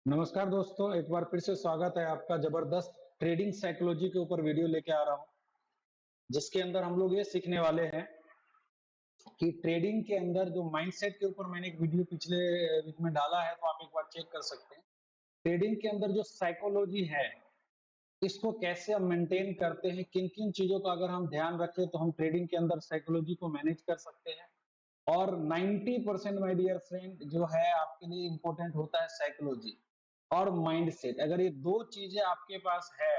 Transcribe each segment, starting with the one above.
नमस्कार दोस्तों, एक बार फिर से स्वागत है आपका जबरदस्त ट्रेडिंग साइकोलॉजी के ऊपर वीडियो लेके आ रहा हूं, जिसके अंदर हम लोग ये सीखने वाले हैं कि ट्रेडिंग के अंदर जो माइंडसेट के ऊपर मैंने एक वीडियो पिछले वीक में डाला है, तो आप एक बार चेक कर सकते हैं। ट्रेडिंग के अंदर जो साइकोलॉजी है, इसको कैसे हम मेंटेन करते हैं, किन-किन चीजों का अगर हम ध्यान रखें तो हम ट्रेडिंग के अंदर साइकोलॉजी को मैनेज कर सकते हैं। और 90% माय डियर फ्रेंड जो है आपके लिए इंपॉर्टेंट होता है साइकोलॉजी और माइंडसेट। अगर ये दो चीजें आपके पास है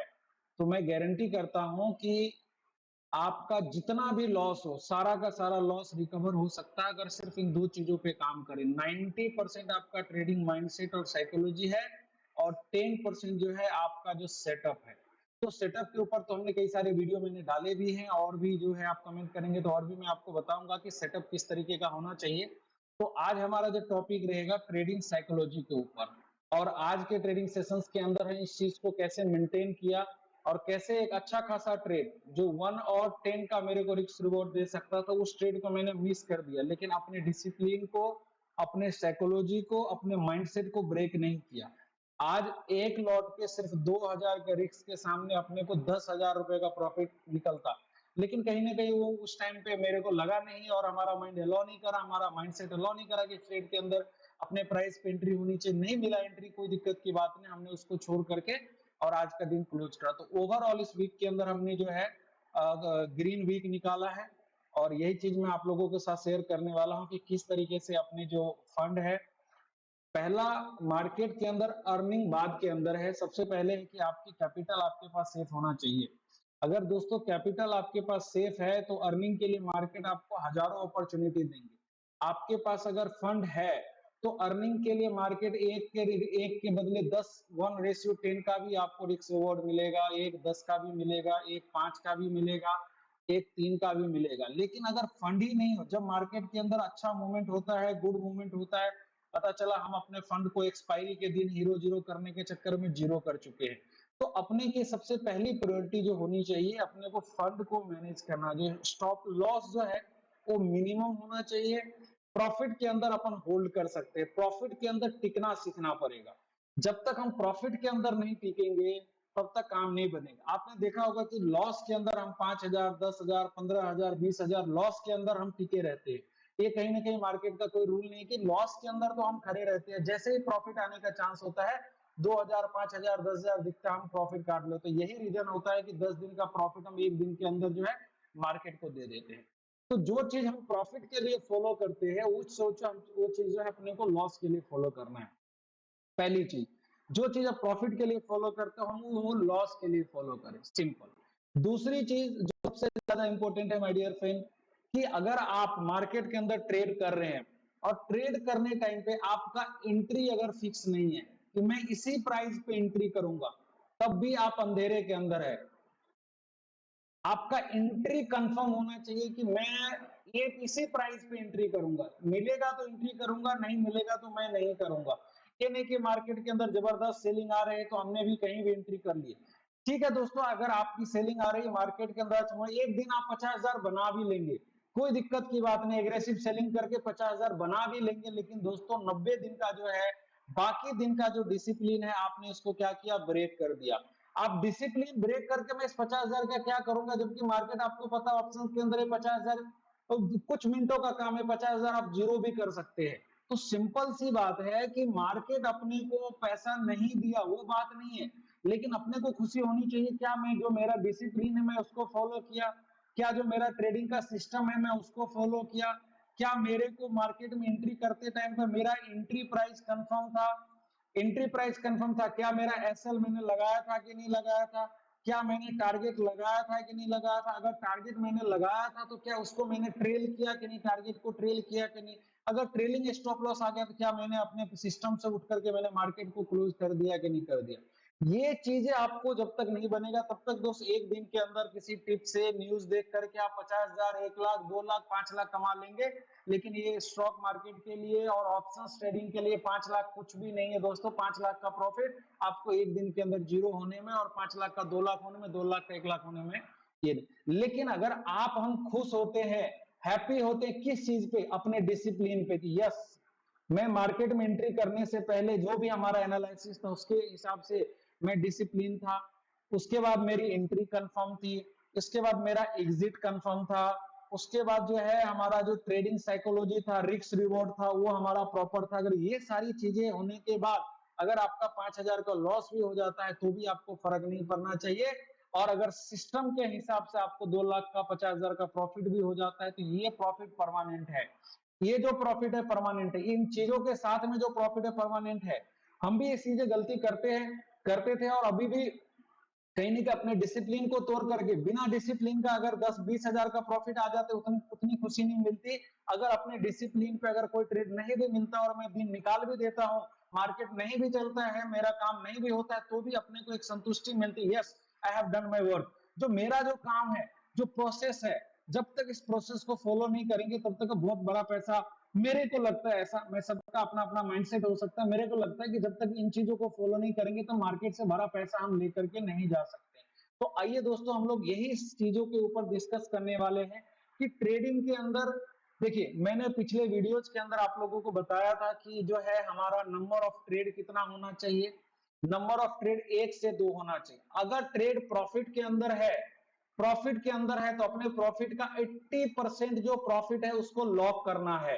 तो मैं गारंटी करता हूं कि आपका जितना भी लॉस हो, सारा का सारा लॉस रिकवर हो सकता है अगर सिर्फ इन दो चीजों पे काम करें। 90% आपका ट्रेडिंग माइंडसेट और साइकोलॉजी है और 10% जो है आपका जो सेटअप है। तो सेटअप के ऊपर तो हमने कई सारे वीडियो मैंने डाले भी हैं, और भी जो है आप कमेंट करेंगे तो और भी मैं आपको बताऊंगा कि सेटअप किस तरीके का होना चाहिए। तो आज हमारा जो टॉपिक रहेगा ट्रेडिंग साइकोलॉजी के ऊपर, और आज के ट्रेडिंग सेशंस के अंदर है इस चीज को कैसे मेंटेन किया और कैसे एक अच्छा खासा ट्रेड जो 1 और 10 का मेरे को रिस्क रिवॉर्ड दे सकता था, उस ट्रेड को मैंने मिस कर दिया, लेकिन अपने डिसिप्लिन को, अपने साइकोलॉजी को, अपने माइंडसेट को ब्रेक नहीं किया। आज एक लॉट के सिर्फ 2000 के रिस्क के सामने अपने को 10,000 रुपए का प्रॉफिट निकलता, लेकिन कहीं ना कहीं वो उस टाइम पे मेरे को लगा नहीं, और हमारा माइंड अलाउ नहीं करा, हमारा माइंडसेट अलाउ नहीं करा कि ट्रेड के अंदर अपने प्राइस पे एंट्री होनी चाहिए। नहीं मिला एंट्री, कोई दिक्कत की बात नहीं, हमने उसको छोड़ करके और आज का दिन क्लोज करा। तो ओवरऑल इस वीक के अंदर हमने जो है ग्रीन वीक निकाला है, और यही चीज मैं आप लोगों के साथ शेयर करने वाला हूं कि किस तरीके से अपने जो फंड है, पहला मार्केट के अंदर अर्निंग बाद के अंदर है। सबसे पहले है कि आपकी कैपिटल आपके पास सेफ होना चाहिए। अगर दोस्तों कैपिटल आपके पास सेफ है तो अर्निंग के लिए मार्केट आपको हजारों अपॉर्चुनिटी देंगे। आपके पास अगर फंड है तो अर्निंग के लिए मार्केट एक के बदले 10, 1:10 का भी आपको रिस्क रिवॉर्ड मिलेगा, एक 10 का भी मिलेगा, एक 5 का भी मिलेगा, एक 3 का भी मिलेगा। लेकिन अगर फंड ही नहीं हो, जब मार्केट के अंदर अच्छा मूवमेंट होता है, गुड मूवमेंट होता है, पता चला हम अपने फंड को एक्सपायरी के दिन हीरो जीरो करने के चक्कर में जीरो कर चुके हैं। तो अपने की सबसे पहली प्रायोरिटी जो होनी चाहिए, अपने को फंड को मैनेज करना, जो स्टॉप लॉस जो है वो मिनिमम होना चाहिए। प्रॉफिट के अंदर अपन होल्ड कर सकते हैं, प्रॉफिट के अंदर टिकना सीखना पड़ेगा। जब तक हम प्रॉफिट के अंदर नहीं टिकेंगे तब तक काम नहीं बनेगा। आपने देखा होगा कि लॉस के अंदर हम 5,000, 10,000, 15,000, 20,000 लॉस के अंदर हम टिके रहते हैं। ये कहीं ना कहीं मार्केट का कोई रूल नहीं कि लॉस के अंदर तो हम खड़े रहते हैं, जैसे ही प्रॉफिट आने का चांस होता है 2,000, 5,000, 10,000 दिखता है, हम प्रॉफिट काट लेते हैं। यही रीजन होता है कि 10 दिन का प्रॉफिट हम एक दिन के अंदर जो है मार्केट को दे देते हैं। तो जो चीज हम प्रॉफिट के लिए फॉलो करते हैं उस सोच हम वो चीज जो है अपने को लॉस के लिए फॉलो करना है। पहली चीज, जो चीज आप प्रॉफिट के लिए फॉलो करते हो हम वो लॉस के लिए फॉलो करें, सिंपल। दूसरी चीज जो सबसे ज्यादा इंपॉर्टेंट है माय डियर फ्रेंड, कि अगर आप मार्केट के अंदर ट्रेड कर रहे हैं और ट्रेड करने टाइम पे आपका एंट्री अगर फिक्स नहीं है कि मैं इसी प्राइस पे एंट्री करूंगा, तब भी आप अंधेरे के अंदर है। आपका एंट्री कंफर्म होना चाहिए कि मैं एक इसी प्राइस पे एंट्री करूंगा, मिलेगा तो एंट्री करूंगा, नहीं मिलेगा तो मैं नहीं करूंगा। ये नहीं कि मार्केट के अंदर जबरदस्त सेलिंग आ रहे हैं तो हमने भी कहीं भी एंट्री कर ली। ठीक है दोस्तों, अगर आपकी सेलिंग आ रही है मार्केट के अंदर, एक दिन आप 50,000 बना भी लेंगे, कोई दिक्कत की बात नहीं, एग्रेसिव सेलिंग करके 50,000 बना भी लेंगे। लेकिन दोस्तों 90 दिन का जो है, बाकी दिन का जो डिसिप्लिन है, आपने इसको क्या किया, ब्रेक कर दिया। आप डिसिप्लिन ब्रेक करके मैं इस 50,000 का क्या करूंगा, जबकि मार्केट आपको पता ऑप्शन के अंदर 50,000 तो कुछ मिनटों का काम है, 50,000 आप जीरो भी कर सकते हैं। तो सिंपल सी बात है कि मार्केट अपने को पैसा नहीं दिया, वो बात नहीं है, लेकिन अपने को खुशी होनी चाहिए, क्या मैं जो मेरा डिसिप्लिन है मैं उसको फॉलो किया, क्या जो मेरा ट्रेडिंग का सिस्टम है मैं उसको फॉलो किया, क्या मेरे को मार्केट में एंट्री करते टाइम पर मेरा एंट्री प्राइस कंफर्म था, एंट्री प्राइस कंफर्म था, क्या मेरा एसएल मैंने लगाया था कि नहीं लगाया था, क्या मैंने टारगेट लगाया था कि नहीं लगाया था, अगर टारगेट मैंने लगाया था तो क्या उसको मैंने ट्रेल किया कि नहीं, टारगेट को ट्रेल किया कि नहीं, अगर ट्रेलिंग स्टॉप लॉस आ गया तो क्या मैंने अपने सिस्टम से उठ करके मैंने मार्केट को क्लोज कर दिया कि नहीं कर दिया। ये चीजें आपको जब तक नहीं बनेगा तब तक दोस्त एक दिन के अंदर किसी टिप से न्यूज देख करके आप 50,000, 1 लाख, 2 लाख, 5 लाख कमा लेंगे। लेकिन ये स्टॉक मार्केट के लिए और ऑप्शंस ट्रेडिंग के लिए 5 लाख कुछ भी नहीं है दोस्तों। 5 लाख का प्रॉफिट आपको एक दिन के अंदर जीरो होने में, और 5 लाख का 2 लाख होने में, 2 लाख का 1 लाख होने में ये नहीं। लेकिन अगर हम खुश होते हैं, हैप्पी होते हैं किस चीज पे, अपने डिसिप्लिन पे, कि यस मैं मार्केट में एंट्री करने से पहले जो भी हमारा एनालिसिस था उसके हिसाब से मैं डिसिप्लिन था। उसके बाद मेरी एंट्री कंफर्म थी, इसके बाद मेरा एग्जिट कंफर्म था, उसके बाद जो है हमारा जो ट्रेडिंग साइकोलॉजी था, रिस्क रिवॉर्ड था, वो हमारा प्रॉपर था। अगर ये सारी चीजें होने के बाद अगर आपका 5,000 का लॉस भी हो जाता है तो भी आपको फर्क नहीं पड़ना चाहिए। और अगर सिस्टम के हिसाब से आपको 2 लाख का 50,000 का प्रॉफिट भी हो जाता है तो ये प्रॉफिट परमानेंट है। ये जो प्रॉफिट है परमानेंट है। इन चीजों के साथ में जो प्रॉफिट है परमानेंट है। हम भी ये चीजें गलती करते थे और अभी भी कहीं नहीं, अपने डिसिप्लिन को तोड़ करके बिना डिसिप्लिन का अगर 10-20 हजार का प्रॉफिट आ जाते उतनी उतनी खुशी नहीं मिलती। अगर अपने डिसिप्लिन पे अगर कोई ट्रेड नहीं भी मिलता और मैं दिन निकाल भी देता हूं, मार्केट नहीं भी चलता है, मेरा काम नहीं भी होता है, तो भी अपने को एक संतुष्टि मिलती है, yes I have done my work. जो मेरा जो काम है, जो प्रोसेस है, जब तक इस प्रोसेस को फॉलो नहीं करेंगे तब तक बहुत बड़ा पैसा, मेरे को लगता है ऐसा, मैं सबका अपना अपना माइंडसेट हो सकता है, मेरे को लगता है कि जब तक इन चीजों को फॉलो नहीं करेंगे तो मार्केट से बड़ा पैसा हम लेकर के नहीं जा सकते। तो आइए दोस्तों, हम लोग यही चीजों के ऊपर डिस्कस करने वाले हैं कि ट्रेडिंग के अंदर देखिए, मैंने पिछले वीडियोज के अंदर आप लोगों को बताया था कि जो है हमारा नंबर ऑफ ट्रेड कितना होना चाहिए। नंबर ऑफ ट्रेड 1 से 2 होना चाहिए। अगर ट्रेड प्रॉफिट के अंदर है तो अपने प्रॉफिट का 80% जो प्रॉफिट है उसको लॉक करना है।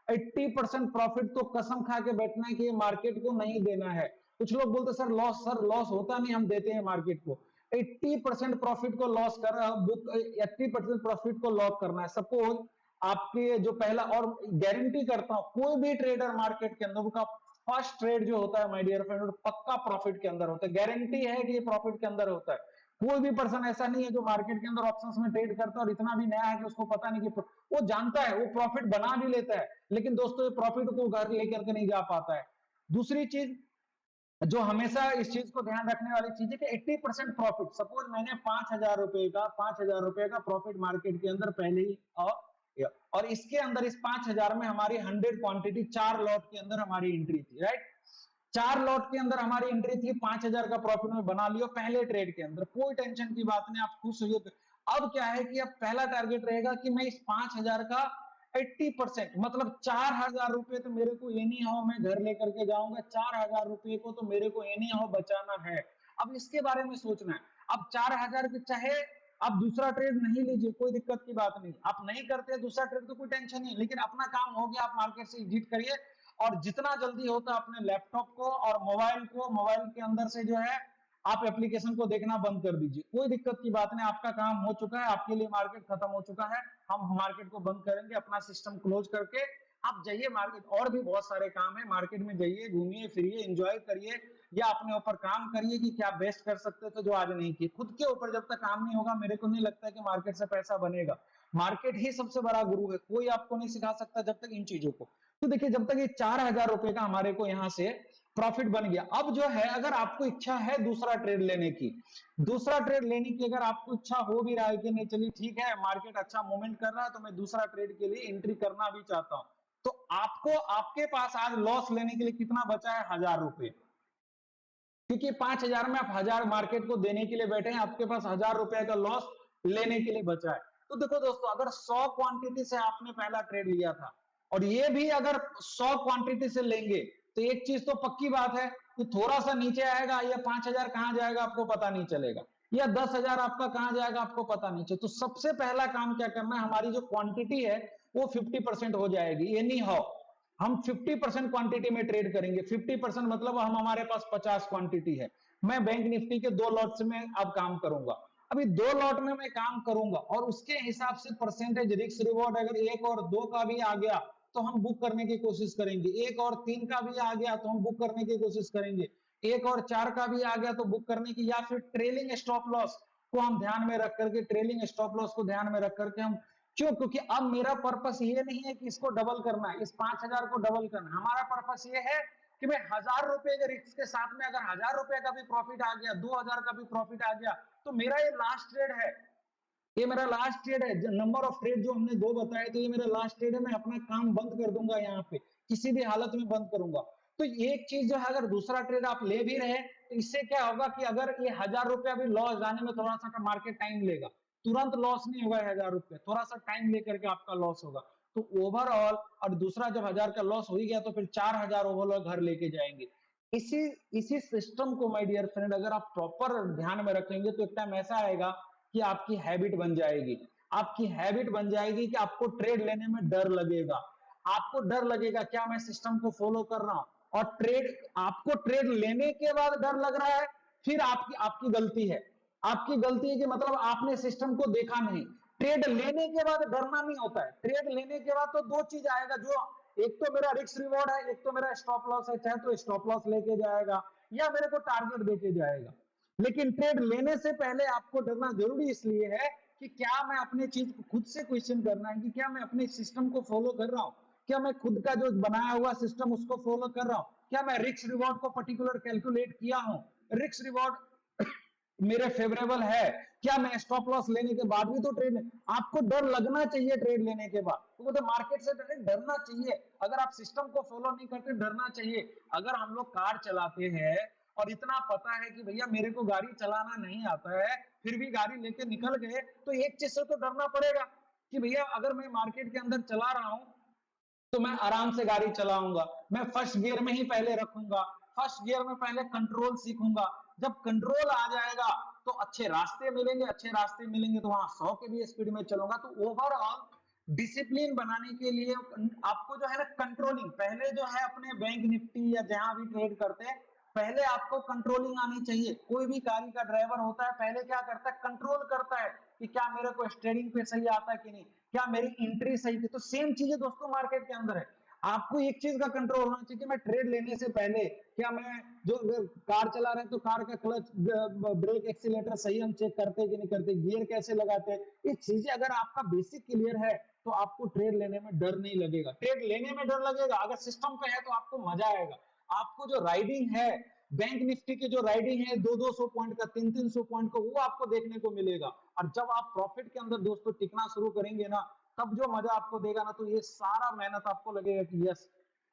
80% प्रॉफिट तो कसम खा के बैठना है कि मार्केट को नहीं देना है। कुछ लोग बोलते सर लॉस होता नहीं, हम देते हैं मार्केट को। 80% प्रॉफिट को लॉस कर 80% प्रॉफिट को लॉक करना है। सपोज आपके जो पहला, और गारंटी करता हूं कोई भी ट्रेडर मार्केट के अंदर का फर्स्ट ट्रेड जो होता है माय डियर फ्रेंड पक्का प्रॉफिट के अंदर होता है। गारंटी है कि ये प्रॉफिट के अंदर होता है। कोई भी पर्सन ऐसा नहीं है जो मार्केट के अंदर ऑप्शंस में ट्रेड करता है और इतना भी नया है कि उसको पता नहीं कि वो जानता है, वो प्रॉफिट बना भी लेता है, लेकिन दोस्तों ये प्रॉफिट को घर लेकर के नहीं जा पाता है। दूसरी चीज जो हमेशा इस चीज को ध्यान रखने वाली चीज है कि 80% प्रॉफिट, सपोज मैंने 5,000 रुपए का प्रॉफिट मार्केट के अंदर पहले ही, और इसके अंदर इस 5,000 में हमारी 100 क्वांटिटी 4 लॉट के अंदर हमारी एंट्री थी, राइट। 4 लॉट के अंदर हमारी एंट्री थी, 5,000 का प्रॉफिट में बना लियो पहले ट्रेड के अंदर, कोई टेंशन की बात नहीं, आप खुश होइए। अब क्या है कि अब पहला टारगेट रहेगा कि मैं इस 5,000 का 80% मतलब 4,000 रुपए तो मेरे को ये नहीं हो मैं घर लेकर के जाऊंगा, 4,000 रुपए को तो मेरे को ये नहीं हो बचाना है। अब इसके बारे में सोचना है। अब 4,000 के चाहे आप दूसरा ट्रेड नहीं लीजिए, कोई दिक्कत की बात नहीं, आप नहीं करते दूसरा ट्रेड तो कोई टेंशन नहीं, लेकिन अपना काम हो गया, आप मार्केट से एग्जिट करिए। और जितना जल्दी होता अपने लैपटॉप को और मोबाइल के अंदर से जो है आप एप्लीकेशन को देखना बंद कर दीजिए, कोई दिक्कत की बात नहीं, आपका काम हो चुका है, आपके लिए मार्केट खत्म हो चुका है। हम मार्केट को बंद करेंगे, अपना सिस्टम क्लोज करके आप जाइए मार्केट। और भी बहुत सारे काम है, मार्केट में जाइए, घूमिए फिरिए, एंजॉय करिए, या अपने ऊपर काम करिए कि क्या बेस्ट कर सकते थे जो आज नहीं किए। खुद के ऊपर जब तक काम नहीं होगा मेरे को नहीं लगता कि मार्केट से पैसा बनेगा। मार्केट ही सबसे बड़ा गुरु है, कोई आपको नहीं सिखा सकता जब तक इन चीजों को। तो देखिए, जब तक ये 4,000 रुपए का हमारे को यहां से प्रॉफिट बन गया, अब जो है अगर आपको इच्छा है दूसरा ट्रेड लेने की, अगर आपको इच्छा हो भी रहा है कि नहीं चलिए ठीक है मार्केट अच्छा मूवमेंट कर रहा है तो मैं दूसरा ट्रेड के लिए एंट्री करना भी चाहता हूं, तो आपको आपके पास आज लॉस लेने के लिए कितना बचा है? 1,000 रुपए। क्योंकि 5,000 में आप 1,000 मार्केट को देने के लिए बैठे हैं, आपके पास 1,000 रुपए का लॉस लेने के लिए बचा है। तो देखो दोस्तों, अगर 100 क्वांटिटी से आपने पहला ट्रेड लिया था और ये भी अगर 100 क्वांटिटी से लेंगे तो एक चीज तो पक्की बात है कि थोड़ा सा नीचे आएगा, या 5,000 कहां जाएगा आपको पता नहीं चलेगा, या 10,000 आपका कहां जाएगा आपको पता नहीं चलेगा। तो सबसे पहला काम क्या करना है, हमारी जो क्वांटिटी है वो 50% हो जाएगी। एनी हाउ हम 50% क्वांटिटी में ट्रेड करेंगे। 50% मतलब हम हमारे पास 50 क्वांटिटी है, मैं बैंक निफ्टी के 2 लॉट्स में अब काम करूंगा। अभी 2 लॉट में मैं काम करूंगा और उसके हिसाब से परसेंटेज रिस्क रिवॉर्ड अगर 1 और 2 का भी आ गया तो हम बुक करने की कोशिश करेंगे, 1 और 3 का भी आ गया तो हम बुक करने की कोशिश करेंगे, 1 और 4 का भी आ गया तो बुक करने की, या फिर ट्रेलिंग स्टॉप लॉस को हम ध्यान में रख करके, ट्रेलिंग स्टॉप लॉस को ध्यान में रख करके हम, क्यों? क्योंकि अब मेरा पर्पस ये नहीं है कि इसको डबल करना है, इस 5,000 को डबल करना, हमारा पर्पस ये है कि मैं 1,000 रुपए के रिस्क के साथ में अगर 1,000 रुपए का भी प्रॉफिट आ गया, 2,000 का भी प्रॉफिट आ गया, तो मेरा ये लास्ट ट्रेड है, ये मेरा लास्ट ट्रेड है। नंबर ऑफ ट्रेड जो हमने 2 बताए तो ये मेरा लास्ट ट्रेड है, मैं अपना काम बंद कर दूंगा, यहाँ पे किसी भी हालत में बंद करूंगा। तो एक चीज जो है, अगर दूसरा ट्रेड आप ले भी रहे तो इससे क्या होगा कि अगर ये 1,000 रुपया भी लॉस जाने में थोड़ा सा मार्केट टाइम लेगा, तुरंत लॉस नहीं होगा 1,000 रुपये, थोड़ा सा टाइम लेकर के आपका लॉस होगा। तो ओवरऑल, और दूसरा जब 1000 का लॉस हो ही गया तो फिर 4000 ओवरऑल घर लेके जाएंगे। इसी इसी सिस्टम को माय डियर फ्रेंड अगर आप प्रॉपर ध्यान में रखेंगे तो एक टाइम ऐसा आएगा कि आपकी हैबिट बन जाएगी। आपकी हैबिट बन जाएगी कि आपको ट्रेड लेने में डर लगेगा। आपको डर लगेगा क्या मैं सिस्टम को फॉलो कर रहा हूं, और ट्रेड आपको ट्रेड लेने के बाद डर लग रहा है, फिर आपकी आपकी गलती है। आपकी गलती है कि मतलब आपने सिस्टम को देखा नहीं। ट्रेड लेने के बाद डरना नहीं होता है। ट्रेड लेने के बाद तो दो चीज आएगा, जो एक तो मेरा रिस्क रिवॉर्ड है, एक तो मेरा स्टॉप लॉस है। चाहे तो स्टॉप लॉस लेके जाएगा या मेरे को टारगेट देके जाएगा। लेकिन ट्रेड लेने से पहले आपको डरना जरूरी इसलिए है कि क्या मैं अपने चीज को खुद से क्वेश्चन करना है कि क्या मैं अपने सिस्टम को फॉलो कर रहा हूं, क्या मैं खुद का जो बनाया हुआ सिस्टम उसको फॉलो कर रहा हूं, क्या मैं रिस्क रिवॉर्ड को पर्टिकुलर कैलकुलेट किया हूं, रिस्क रिवॉर्ड मेरे फेवरेबल है, क्या मैं स्टॉप लॉस लेने के बाद भी तो ट्रेड। आपको डर लगना चाहिए ट्रेड लेने के बाद, तो मार्केट से डरना चाहिए। अगर आप सिस्टम को फॉलो नहीं करते डरना चाहिए। अगर हम लोग कार चलाते हैं और इतना पता है कि भैया मेरे को गाड़ी चलाना नहीं आता है, फिर भी गाड़ी लेके निकल गए, तो एक चीज से तो डरना पड़ेगा कि भैया अगर मैं मार्केट के अंदर चला रहा हूं तो मैं आराम से गाड़ी चलाऊंगा, मैं फर्स्ट गियर में ही पहले रखूंगा, फर्स्ट गियर में पहले कंट्रोल सीखूंगा। जब कंट्रोल आ जाएगा तो अच्छे रास्ते मिलेंगे, अच्छे रास्ते मिलेंगे तो वहां 100 के भी स्पीड में चलूंगा। तो ओवरऑल डिसिप्लिन बनाने के लिए आपको जो है ना कंट्रोलिंग, पहले जो है अपने बैंक निफ्टी या जहां भी ट्रेड करते हैं पहले आपको कंट्रोलिंग आनी चाहिए। कोई भी गाड़ी का ड्राइवर होता है पहले क्या करता है, कंट्रोल करता है कि क्या मेरे को स्टीयरिंग पे सही आता है कि नहीं, क्या मेरी एंट्री सही थी। तो सेम चीजें दोस्तों मार्केट के अंदर है। आपको एक चीज का कंट्रोल होना चाहिए कि मैं ट्रेड लेने से पहले क्या मैं जो कार चला रहे हैं तो कार का क्लच ब्रेक एक्सीलेटर सही हम चेक करते हैं कि नहीं करते, गियर कैसे लगाते हैं, ये चीजें अगर आपका बेसिक क्लियर है तो आपको ट्रेड लेने में डर नहीं लगेगा। ट्रेड लेने में डर लगेगा, अगर सिस्टम पे है तो आपको मजा आएगा। आपको जो राइडिंग है बैंक निफ्टी की, जो राइडिंग है 200-200 पॉइंट का, 300-300 पॉइंट का, वो आपको देखने को मिलेगा। और जब आप प्रॉफिट के अंदर दोस्तों टिकना शुरू करेंगे ना, तब जो मजा आपको देगा ना, तो ये सारा मेहनत आपको लगेगा कि यस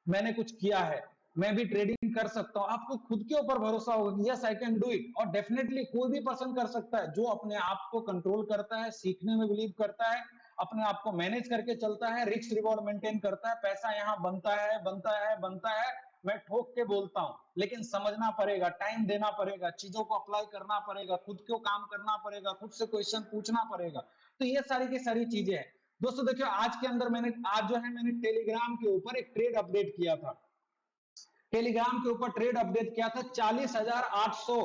मैंने कुछ किया है, मैं भी ट्रेडिंग कर सकता हूं। आपको खुद के ऊपर भरोसा होगा कि yes I can do it. और डेफिनेटली कोई भी पर्सन कर सकता है जो अपने आप को कंट्रोल करता है, सीखने में बिलीव करता है, अपने आप को मैनेज करके चलता है, रिस्क रिवॉर्ड मेंटेन करता है। पैसा यहाँ बनता है बनता है बनता है, मैं ठोक के बोलता हूं, लेकिन समझना पड़ेगा, टाइम देना पड़ेगा, चीजों को अप्लाई करना पड़ेगा, खुद को काम करना पड़ेगा, खुद से क्वेश्चन पूछना पड़ेगा। तो ये सारी की सारी चीजें हैं दोस्तों। देखियो आज के अंदर आज जो है मैंने टेलीग्राम के ऊपर एक ट्रेड अपडेट किया था। टेलीग्राम के ऊपर ट्रेड अपडेट किया था 40,800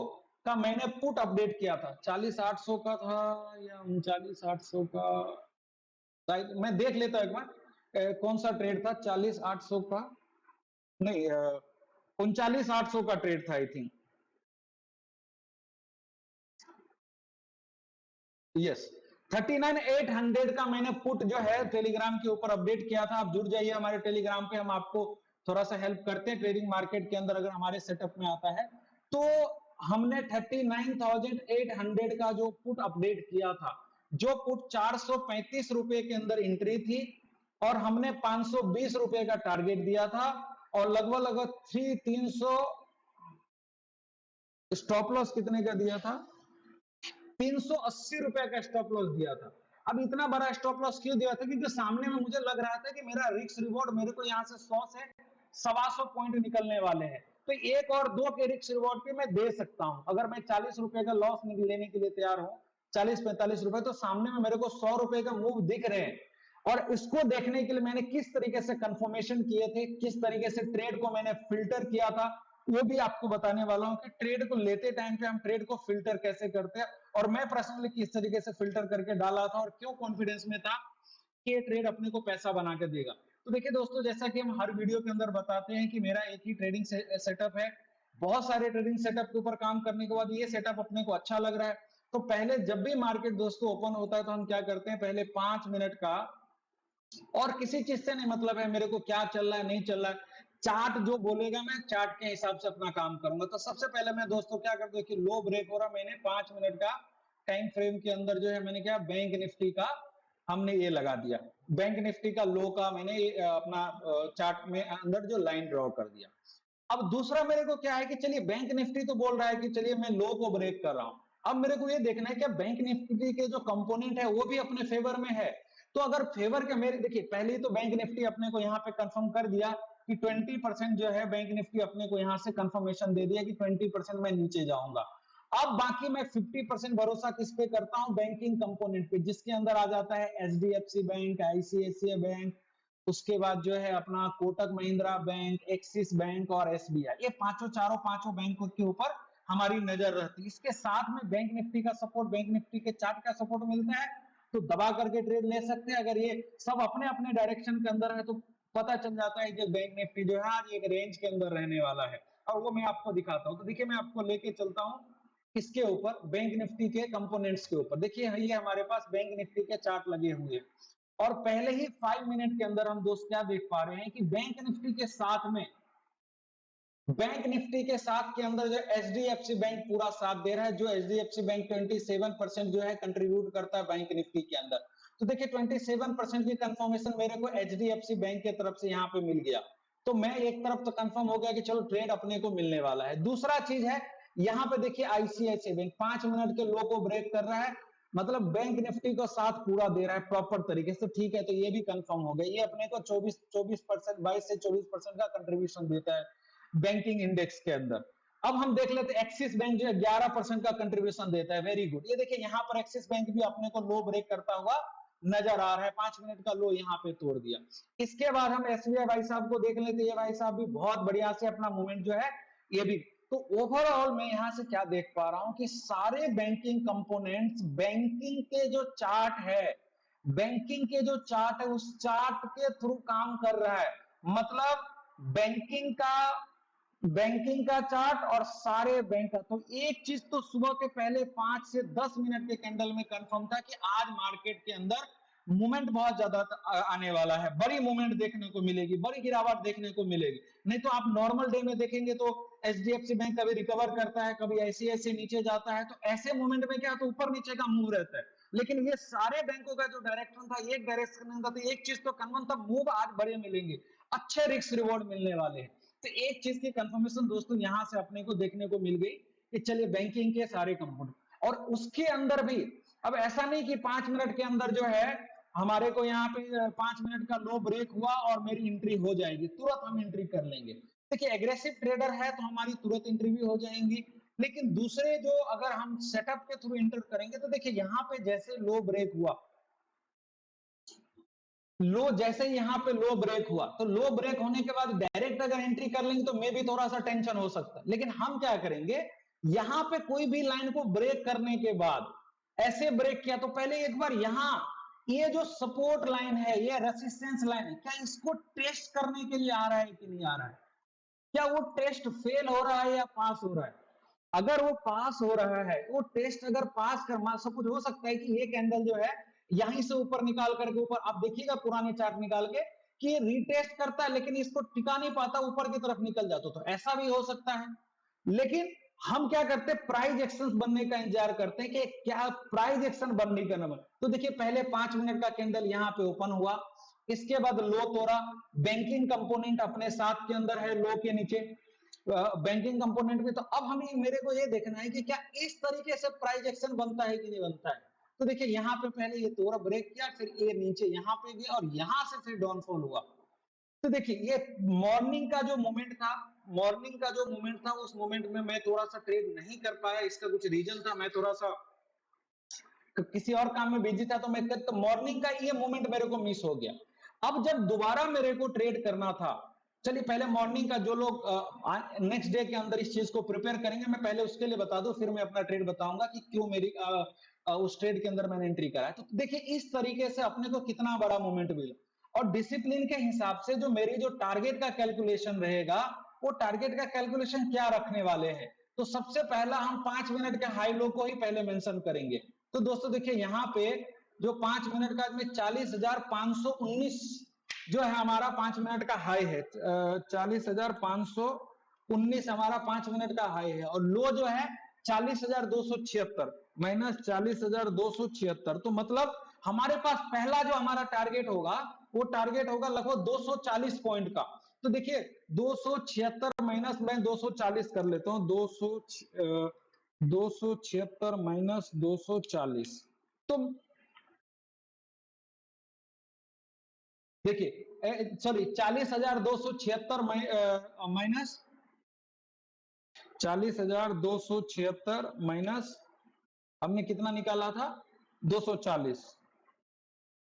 का मैंने पुट अपडेट किया था। 40,800 का था या 39,800 का, मैं देख लेता हूं एक बार कौन सा ट्रेड था। 40,800 का नहीं, 39,800 का ट्रेड था आई थिंक। यस, 39,800 का मैंने पुट जो है टेलीग्राम के ऊपर अपडेट किया था। आप जुड़ जाइए हमारे टेलीग्राम पे, हम आपको थोड़ा सा हेल्प करते हैं ट्रेडिंग मार्केट के अंदर अगर हमारे सेटअप में आता है तो। हमने 39,800 का जो पुट अपडेट किया था, जो पुट 435 रुपए के अंदर एंट्री थी, और हमने 520 रुपए का टारगेट दिया था, और लगभग लगभग 300 स्टॉप लॉस कितने का दिया था, 380 रुपए का स्टॉप लॉस दिया था। अब इतना बड़ा स्टॉप लॉस क्यों दिया था, क्योंकि सामने में मुझे लग रहा था कि मेरा रिस्क रिवॉर्ड मेरे को यहाँ से 100 से 125 पॉइंट निकलने वाले हैं, तो एक और दो के रिस्क रिवॉर्ड पे मैं दे सकता हूं। अगर मैं 40 रुपए का लॉस लेने के लिए तैयार हूं, 40-45 रुपए, तो सामने में मेरे को 100 रुपए का मूव दिख रहे हैं। और इसको देखने के लिए मैंने किस तरीके से कंफर्मेशन किए थे, किस तरीके से ट्रेड को मैंने फिल्टर किया था, वो भी आपको बताने वाला हूं कि ट्रेड को लेते टाइम पे हम ट्रेड को फिल्टर कैसे करते हैं, और मैं पर्सनली किस तरीके से फिल्टर करके डाला था, और क्यों कॉन्फिडेंस में था कि ये ट्रेड अपने को पैसा बना के देगा। तो देखिए दोस्तों, जैसा कि हम हर वीडियो के अंदर बताते हैं कि मेरा एक ही ट्रेडिंग सेटअप है। बहुत सारे ट्रेडिंग सेटअप के ऊपर काम करने के बाद ये सेटअप अपने को अच्छा लग रहा है। तो पहले जब भी मार्केट दोस्तों ओपन होता है तो हम क्या करते हैं, पहले 5 मिनट का, और किसी चीज से नहीं मतलब है मेरे को क्या चल रहा है नहीं चल रहा है, चार्ट जो बोलेगा मैं चार्ट के हिसाब से अपना काम करूंगा। तो सबसे पहले मैं दोस्तों क्या करता हूं कि लो ब्रेक हो रहा, मैंने 5 मिनट का टाइम फ्रेम के अंदर जो है मैंने क्या, बैंक निफ्टी का हमने ये लगा दिया, बैंक निफ्टी का लो का मैंने अपना चार्ट में अंदर जो लाइन ड्रॉ कर दिया। अब दूसरा मेरे को क्या है कि चलिए बैंक निफ्टी तो बोल रहा है कि चलिए मैं लो को ब्रेक कर रहा हूं, अब मेरे को ये देखना है कि बैंक निफ्टी के जो कंपोनेंट है वो भी अपने फेवर में है। तो अगर फेवर के मेरे देखिए पहले ही तो बैंक निफ्टी अपने को यहाँ पे कंफर्म कर दिया कि 20% जो है बैंक निफ्टी अपने को यहाँ से कंफर्मेशन दे दिया कि 20% मैं नीचे जाऊंगा। अब बाकी मैं 50% भरोसा किस पे करता हूं, बैंकिंग कंपोनेंट पे, जिसके अंदर आ जाता है एचडीएफसी बैंक, आईसीआईसीआई बैंक, उसके बाद जो है अपना Kotak Mahindra bank, axis bank और एसबीआई। ये पांचों चारों पांचों बैंकों के ऊपर हमारी नजर रहती है। इसके साथ में बैंक निफ्टी का सपोर्ट, बैंक निफ्टी के चार्ट का सपोर्ट मिलता है तो दबा करके ट्रेड ले सकते हैं। अगर ये सब अपने अपने डायरेक्शन के अंदर है तो पता चल जाता है कि बैंक निफ्टी जो है आज एक रेंज के अंदर रहने वाला है, और वो मैं आपको दिखाता हूं। तो देखिए मैं आपको लेके चलता हूं किसके ऊपर, बैंक निफ्टी के कंपोनेंट्स के ऊपर। देखिए ये हमारे पास बैंक निफ्टी के चार्ट लगे हुए हैं और पहले ही 5 मिनट के अंदर हम दोस्त क्या देख पा रहे हैं कि बैंक निफ्टी के साथ में, बैंक निफ्टी के साथ के अंदर जो एचडीएफसी बैंक पूरा साथ दे रहा है, जो एचडीएफसी बैंक 27% जो है कंट्रीब्यूट करता है बैंक निफ्टी के अंदर। तो देखिए 27% की कंफर्मेशन मेरे को एचडीएफसी बैंक की तरफ से यहाँ पे मिल गया, तो मैं एक तरफ तो कंफर्म हो गया कि चलो ट्रेड अपने को मिलने वाला है। दूसरा चीज है यहाँ पे देखिए आईसीआईसीआई बैंक 5 मिनट के लो को ब्रेक कर रहा है, मतलब बैंक निफ्टी को साथ पूरा दे रहा है प्रॉपर तरीके से, ठीक है। तो ये भी कंफर्म हो गया, ये अपने को 24% 22 से 24% का कंट्रीब्यूशन देता है बैंकिंग इंडेक्स के अंदर। अब हम देख लेते हैं एक्सिस बैंक जो है 11% का कंट्रीब्यूशन देता है, वेरी गुड। ये देखिए यहाँ पर एक्सिस बैंक भी अपने को लो ब्रेक करता हुआ नजर आ रहा है, 5 मिनट का लो यहाँ पे तोड़ दिया। इसके बाद हम एसबीआई भाई साहब को देख लेते हैं, ये भाई साहब भी बहुत बढ़िया से अपना मूवमेंट जो है ये भी। तो ओवरऑल मैं यहां से क्या देख पा रहा हूं कि सारे बैंकिंग कंपोनेंट्स, बैंकिंग के जो चार्ट है, बैंकिंग के जो चार्ट है उस चार्ट के थ्रू काम कर रहा है। मतलब बैंकिंग का, बैंकिंग का चार्ट और सारे बैंक का। तो एक चीज तो सुबह के पहले 5 से 10 मिनट के कैंडल में कंफर्म था कि आज मार्केट के अंदर मूवमेंट बहुत ज्यादा आने वाला है, बड़ी मूवमेंट देखने को मिलेगी, बड़ी गिरावट देखने को मिलेगी। नहीं तो आप नॉर्मल डे में देखेंगे तो एचडीएफसी बैंक कभी रिकवर करता है, कभी ऐसे नीचे जाता है, तो ऐसे मूवमेंट में क्या तो ऊपर नीचे का मूव रहता है। लेकिन ये सारे बैंकों का जो डायरेक्शन था, एक डायरेक्शन था, तो एक चीज तो कन्फर्म था, मूव आज बड़े मिलेंगे, अच्छे रिस्क रिवॉर्ड मिलने वाले हैं। तो एक चीज की कंफर्मेशन दोस्तों यहां से अपने को देखने को मिल गई कि चलिए बैंकिंग के सारे कंपोनेंट, और उसके अंदर भी अब ऐसा नहीं कि 5 मिनट के अंदर जो है हमारे को यहाँ पे 5 मिनट का लो ब्रेक हुआ और मेरी एंट्री हो जाएगी, तुरंत हम एंट्री कर लेंगे। देखिए एग्रेसिव ट्रेडर है तो हमारी तुरंत एंट्री भी हो जाएंगी, लेकिन दूसरे जो अगर हम सेटअप के थ्रू एंटर करेंगे तो देखिए यहाँ पे जैसे लो ब्रेक हुआ, लो जैसे यहाँ पे लो ब्रेक हुआ, तो लो ब्रेक होने के बाद डायरेक्ट अगर एंट्री कर लेंगे तो मे भी थोड़ा सा टेंशन हो सकता है। लेकिन हम क्या करेंगे, यहां पे कोई भी लाइन को ब्रेक करने के बाद ऐसे ब्रेक किया तो पहले एक बार यहां ये जो सपोर्ट लाइन है, ये रेसिस्टेंस लाइन है, क्या इसको टेस्ट करने के लिए आ रहा है कि नहीं आ रहा है, क्या वो टेस्ट फेल हो रहा है या पास हो रहा है। अगर वो पास हो रहा है, वो टेस्ट अगर पास कर, मान सब कुछ हो सकता है कि ये कैंडल जो है यहीं से ऊपर निकाल करके ऊपर, आप देखिएगा पुराने चार्ट निकाल के कि ये रीटेस्ट करता है लेकिन इसको टिका नहीं पाता, ऊपर की तरफ निकल जाता, तो ऐसा भी हो सकता है। लेकिन हम क्या करते हैं, प्राइस एक्शन बनने का इंतजार करते हैं कि क्या प्राइस एक्शन बनने का नंबर। तो देखिए पहले 5 मिनट का कैंडल यहां पे ओपन हुआ, इसके बाद लो तोड़ा, बैंकिंग कंपोनेंट अपने साथ के अंदर है, लो के नीचे बैंकिंग कंपोनेंट में। तो अब हमें मेरे को ये देखना है कि क्या इस तरीके से प्राइस एक्शन बनता है कि नहीं बनता है। तो देखिए यहाँ पे पहले ये तोड़ा ब्रेक किया, फिर ये नीचे यहाँ पे गया और यहां से फिर डाउनफॉल हुआ। तो देखिए ये मॉर्निंग का जो मोमेंट था, मॉर्निंग का जो मोमेंट था, उस मोमेंट में मैं थोड़ा सा ट्रेड नहीं कर पाया, इसका कुछ रीजन था, मैं थोड़ा सा किसी और काम में बिजी था, तो मैं तो मॉर्निंग का ये मोमेंट मेरे को मिस हो गया। अब जब दोबारा मेरे को ट्रेड करना था, चलिए पहले मॉर्निंग का जो लोग नेक्स्ट डे के अंदर इस चीज को प्रिपेयर करेंगे, मैं पहले उसके लिए बता दूं, फिर मैं अपना ट्रेड बताऊंगा कि क्यों मेरी उस ट्रेड के अंदर मैंने एंट्री करा है। तो देखिए इस तरीके से अपने को कितना बड़ा मोमेंट मिला, और डिसिप्लिन के हिसाब से जो मेरी जो टारगेट का कैलकुलेशन रहेगा, वो टारगेट का कैलकुलेशन क्या रखने वाले हैं। तो सबसे पहला हम 5 मिनट के हाई लो को ही पहले मेंशन करेंगे। तो दोस्तों देखिए यहाँ पे जो 5 मिनट का में 40,519 जो है हमारा 5 मिनट का हाई है, 40,519 हमारा 5 मिनट का हाई है, और लो जो है 40,276 माइनस 40,276। तो मतलब हमारे पास पहला जो हमारा टारगेट होगा, वो टारगेट होगा लगभग 240 पॉइंट का। तो देखिए 276 माइनस मैं 240 कर लेता हूं, 276 माइनस 240, तो देखिए सॉरी 40,276 माइनस 40,276 माइनस हमने कितना निकाला था 240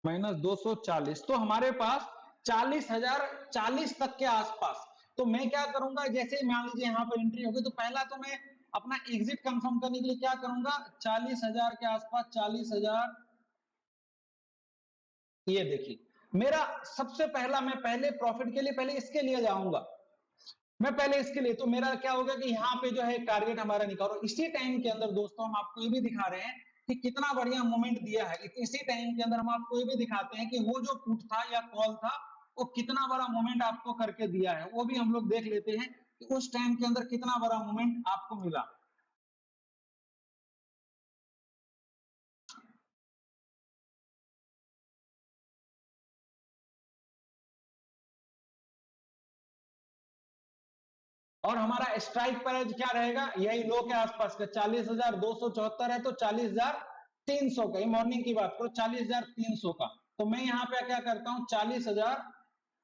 माइनस 240, तो हमारे पास 40,040 तक के आसपास। तो मैं क्या करूंगा, जैसे मान लीजिए यहां पर एंट्री होगी तो पहला तो मैं अपना एग्जिट कंफर्म करने के लिए क्या करूंगा, 40,000 के आसपास 40,000, ये देखिए मेरा सबसे पहला, मैं पहले प्रॉफिट के लिए पहले इसके लिए जाऊंगा, मैं पहले इसके लिए, तो मेरा क्या होगा कि यहाँ पे जो है टारगेट हमारा निकालो। इसी टाइम के अंदर दोस्तों हम आपको ये भी दिखा रहे हैं कि कितना बढ़िया मोमेंट दिया है। इसी टाइम के अंदर हम आपको ये भी दिखाते हैं कि वो जो पुट था या कॉल था वो कितना बड़ा मोमेंट आपको करके दिया है, वो भी हम लोग देख लेते हैं कि उस टाइम के अंदर कितना बड़ा मोमेंट आपको मिला। और हमारा स्ट्राइक प्राइस क्या रहेगा, यही लो के आसपास का 40,274 है, तो 40,300 का, मॉर्निंग की बात करो 40,300 का। तो मैं यहाँ पे क्या करता हूँ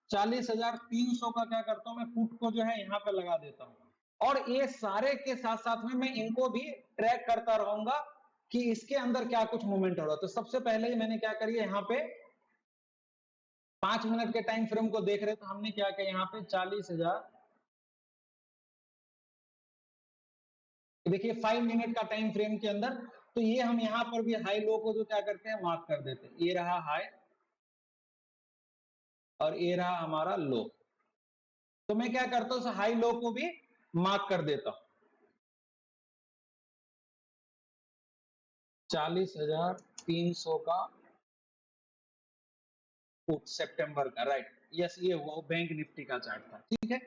40,300 का क्या करता हूँ, मैं पुट को जो है यहाँ पे लगा देता हूँ। और ये सारे के साथ साथ में मैं इनको भी ट्रैक करता रहूंगा कि इसके अंदर क्या कुछ मूवमेंट हो रहा है। तो सबसे पहले ही मैंने क्या करिए, यहाँ पे 5 मिनट के टाइम फ्रेम को देख रहे, तो हमने क्या किया यहाँ पे 40,000, देखिए 5 मिनट का टाइम फ्रेम के अंदर, तो ये हम यहां पर भी हाई लो को जो क्या करते हैं मार्क कर देते हैं, ये रहा हाई और ये रहा हमारा लो। तो मैं क्या करता हूं, हाई लो को भी मार्क कर देता हूं 40,300 का सितंबर का, राइट, यस, ये हुआ बैंक निफ्टी का चार्ट था, ठीक है।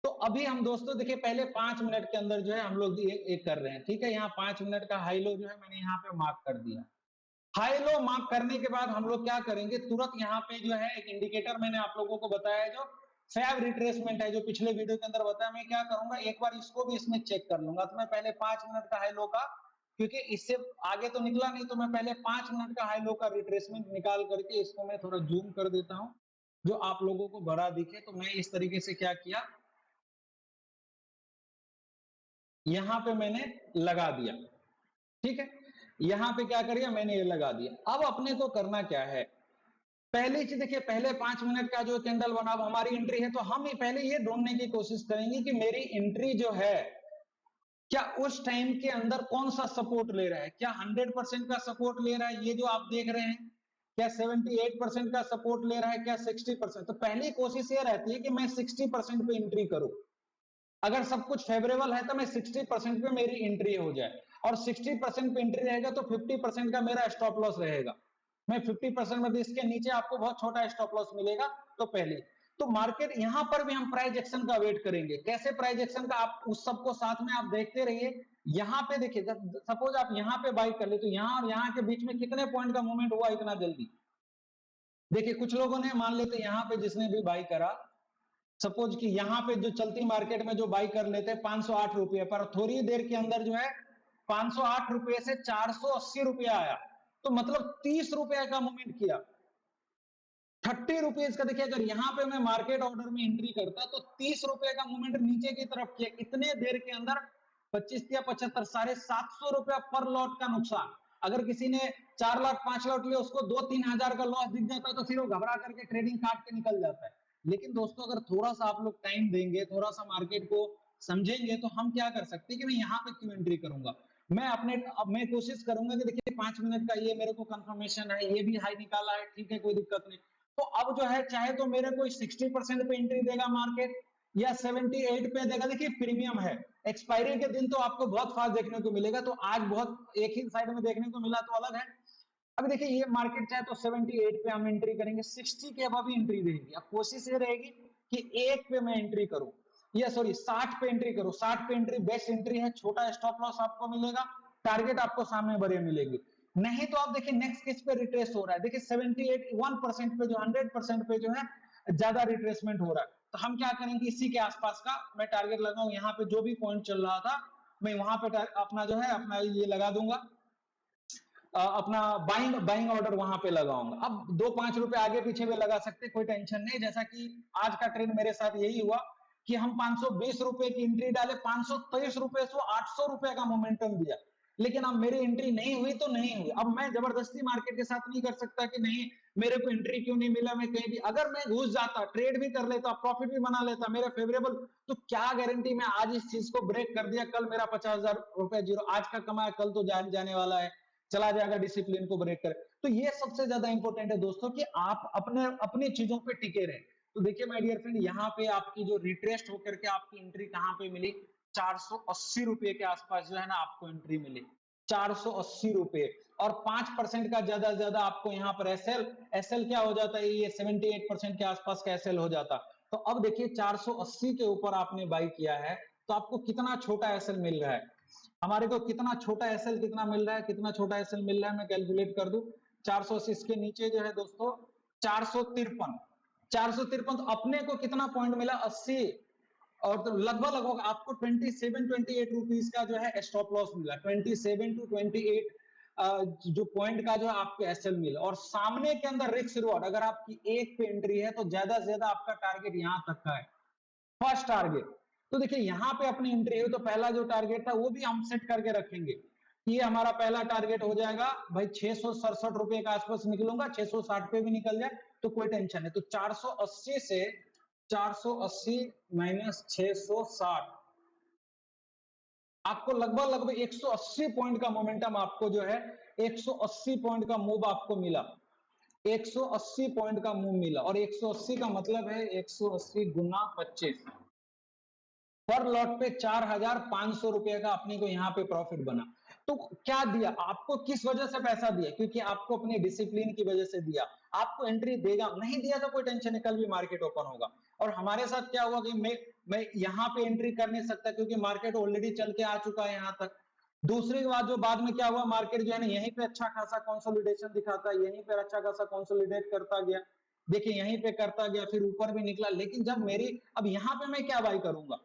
तो अभी हम दोस्तों देखिए पहले 5 मिनट के अंदर जो है हम लोग एक कर रहे हैं, ठीक है। यहाँ 5 मिनट का हाई लो जो है मैंने यहाँ पे मार्क कर दिया। हाई लो मार्क करने के बाद हम लोग क्या करेंगे, तुरंत यहाँ पे जो है एक इंडिकेटर मैंने आप लोगों को बताया है, जो फैब रिट्रेसमेंट है, जो पिछले वीडियो के अंदर बताया, मैं क्या करूंगा एक बार इसको भी इसमें चेक कर लूंगा। तो मैं पहले 5 मिनट का हाई लो का, क्योंकि इससे आगे तो निकला नहीं, तो मैं पहले 5 मिनट का हाई लो का रिट्रेसमेंट निकाल करके इसको मैं थोड़ा जूम कर देता हूं, जो आप लोगों को बड़ा दिखे। तो मैं इस तरीके से क्या किया, यहां पे मैंने लगा दिया, ठीक है। यहां पे क्या करिए, मैंने ये लगा दिया। अब अपने को करना क्या है, पहली चीज देखिए, पहले 5 मिनट का जो कैंडल बना हमारी एंट्री है, तो हम पहले ये ढूंढने की कोशिश करेंगे कि मेरी एंट्री जो है क्या उस टाइम के अंदर कौन सा सपोर्ट ले रहा है, क्या 100% का सपोर्ट ले रहा है, ये जो आप देख रहे हैं, क्या 78% का सपोर्ट ले रहा है, क्या 60%। तो पहली कोशिश ये रहती है कि मैं 60% पे एंट्री करूं। अगर सब कुछ फेवरेबल है तो मैं 60% पे मेरी एंट्री हो जाए, और 60% पे एंट्री रहेगा तो 50% का मेरा स्टॉप लॉस रहेगा। मैं 50% में भी, इसके नीचे आपको बहुत छोटा स्टॉप लॉस मिलेगा। तो पहले तो मार्केट यहां पर भी हम प्राइस एक्शन का वेट करेंगे। कैसे प्राइस एक्शन का, आप उस सबको साथ में आप देखते रहिए। यहां पे देखिए, सपोज आप यहां पे बाई कर ले, तो यहां और यहां के बीच में कितने पॉइंट का मूवमेंट हुआ इतना जल्दी। देखिए कुछ लोगों ने मान लेते यहां पे जिसने भी बाई करा, सपोज कि यहां पे जो चलती मार्केट में जो बाई कर लेते हैं 508 रुपए पर, थोड़ी देर के अंदर जो है 508 रुपए से 480 रुपया आया, तो मतलब 30 रुपए का मूवमेंट किया। 30 रुपीज का, देखिए अगर यहां पे मैं मार्केट ऑर्डर में एंट्री करता तो 30 रुपए का मूवमेंट नीचे की तरफ किया, इतने देर के अंदर 25 या 75, 750 रुपया पर लॉट का नुकसान। अगर किसी ने 4 लाख 5 लाख लिया, उसको 2-3 हजार का लॉस दिख जाता है, तो फिर वो घबरा करके ट्रेडिंग काट के निकल जाता है। लेकिन दोस्तों अगर थोड़ा सा आप लोग टाइम देंगे, थोड़ा सा मार्केट को समझेंगे, तो हम क्या कर सकते हैं कि मैं यहाँ पे क्यों एंट्री करूंगा। अब मैं कोशिश करूंगा कि देखिए 5 मिनट का ये मेरे को कंफर्मेशन है, ये भी हाई निकाला है, ठीक है, कोई दिक्कत नहीं। तो अब जो है चाहे तो मेरे को 60% पे एंट्री देगा मार्केट, या 78 पे देगा, देखिए प्रीमियम है। एक्सपायरी के दिन तो आपको बहुत फास्ट देखने को मिलेगा, तो आज बहुत एक ही साइड में देखने को मिला तो अलग है। अब देखिए ये मार्केट चाहे तो 78 पे हम एंट्री करेंगे, 60 के अब एंट्री रहेगी। अब कोशिश ये रहेगी कि एक पे मैं एंट्री करूं, या सॉरी 60 पे एंट्री करूं। 60 पे एंट्री बेस्ट एंट्री है, छोटा स्टॉप लॉस आपको मिलेगा, टारगेट आपको सामने बड़े मिलेगी। नहीं तो आप देखिए नेक्स्ट किस पे रिट्रेस हो रहा है, देखिए 71% पे, जो 100% पे जो है ज्यादा रिट्रेसमेंट हो रहा है। तो हम क्या करेंगे, इसी के आसपास का मैं टारगेट लगाऊं, यहाँ पे जो भी पॉइंट चल रहा था मैं वहां पे अपना जो है अपना ये लगा दूंगा। अपना बाइंग बाइंग ऑर्डर वहां पे लगाऊंगा। अब 2-5 रुपए आगे पीछे भी लगा सकते, कोई टेंशन नहीं। जैसा कि आज का ट्रेड मेरे साथ यही हुआ कि हम 520 रुपए की एंट्री डाले, 523 रुपए से 800 रुपए का मोमेंटम दिया, लेकिन अब मेरी एंट्री नहीं हुई तो नहीं हुई। अब मैं जबरदस्ती मार्केट के साथ नहीं कर सकता कि नहीं मेरे को एंट्री क्यों नहीं मिला। मैं कहीं भी अगर मैं घुस जाता, ट्रेड भी कर लेता, प्रॉफिट भी बना लेता मेरे फेवरेबल, तो क्या गारंटी मैं आज इस चीज को ब्रेक कर दिया, कल मेरा 50,000 रुपए जीरो, आज का कमाया कल तो जाने वाला है, चला जाएगा, डिसिप्लिन को ब्रेक करे। तो ये सबसे ज्यादा इंपॉर्टेंट है दोस्तों कि आप अपने अपनी चीजों पे टिके रहे। तो देखिए माय डियर फ्रेंड, यहाँ पे आपकी जो रिट्रेस्ट होकर के आपकी एंट्री कहां पे मिली, 480 रुपए के आसपास जो है ना आपको एंट्री मिली, 480 रुपए। और 5% का ज्यादा आपको यहाँ पर एसएल, एसएल क्या हो जाता है, ये 78% के आसपास का एसएल हो जाता। तो अब देखिए 480 के ऊपर आपने बाई किया है, तो आपको कितना छोटा एसएल मिल रहा है, हमारे को कितना छोटा एसएल कितना मिल रहा है, कितना छोटा एसएल मिल रहा है, मैं कैलकुलेट कर दूं। 480 इसके नीचे जो है दोस्तों 453, 453, तो अपने को कितना पॉइंट मिला, 80। और तो लगभग आपको 27-28 रुपीज का जो है स्टॉप लॉस मिला, 27 to 28 जो पॉइंट का जो है आपको एसएल मिला। और सामने के अंदर रिस्क रिवॉर्ड, अगर आपकी एक पे एंट्री है तो ज्यादा से ज्यादा आपका टारगेट यहां तक का है, फर्स्ट टारगेट। तो देखिए यहां पे अपनी एंट्री हुई तो पहला जो टारगेट था वो भी हम सेट करके रखेंगे। ये हमारा पहला टारगेट हो जाएगा भाई, 667 रुपए के आसपास निकलूंगा, 660 पे भी निकल जाए तो कोई टेंशन नहीं। तो 480 से 480 माइनस 660, आपको लगभग 180 पॉइंट का मोमेंटम आपको जो है 180 पॉइंट का मूव आपको मिला, 180 पॉइंट का मूव मिला। और 180 का मतलब है 180 गुना 25, पर लॉट पे 4,500 रुपए का अपने को यहाँ पे प्रॉफिट बना। तो क्या दिया आपको, किस वजह से पैसा दिया, क्योंकि आपको अपनी डिसिप्लिन की वजह से दिया। आपको एंट्री देगा, नहीं दिया तो कोई टेंशन नहीं, कल भी मार्केट ओपन होगा। और हमारे साथ क्या हुआ कि मैं यहाँ पे एंट्री कर नहीं सकता क्योंकि मार्केट ऑलरेडी चल के आ चुका है यहाँ तक। दूसरी बात जो बाद में क्या हुआ, मार्केट जो है ना यहीं पे अच्छा खासा कंसोलिडेशन दिखाता है, यहीं पे अच्छा खासा कंसोलिडेट करता गया, देखिए यहीं पे करता गया, फिर ऊपर भी निकला। लेकिन जब मेरी, अब यहाँ पे मैं क्या बाई करूंगा,